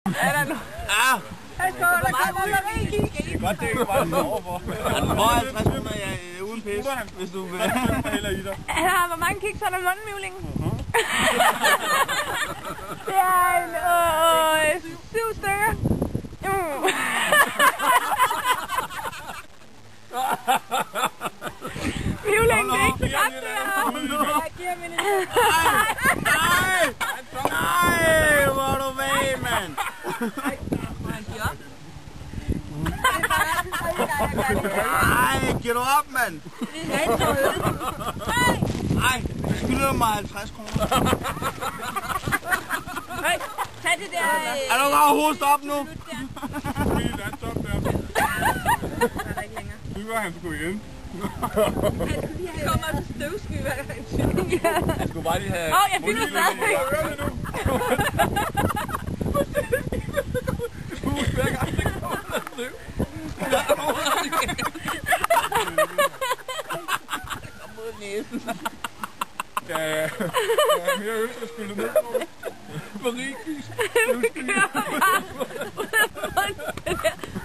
Er der nu? Ja. Der kommer Marie. Det er godt, det ikke bare er overfor. Den får 50 kroner uden pis, hvis du vil. Hvor mange kiks har der mundmivlingen? Det er en 7 stykker. Mivlingen, det er ikke så godt, det her. Jeg giver min Nej, hvor er du med, mand. Nej, giver du op, mand? Nej, du skylder mig 50 kroner. Tag det der. Er du bare host op nu? Helt landstop der. Er der ikke længere? Nu var han sgu igen. Det kommer altså støvsky hver gang. Jeg skulle bare lige have... Jeg finder stadig. Hver gang det kommer der støv. Kom mod næsen. Ja. Mere øl, der spiller ned på. Marie, kys.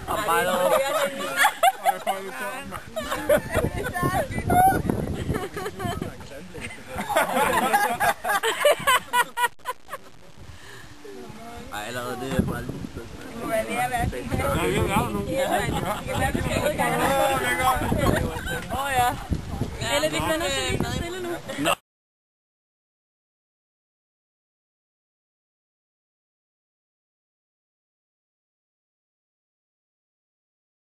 Og bare noget. Jeg får lidt tørt, mand. Ej, allerede det er bare lige. Nu er vi at være fint. Ja, vi er der nu. Det kan være, vi skal ud i gang. Åh, det er godt. Ja. Eller vi kan også lige stille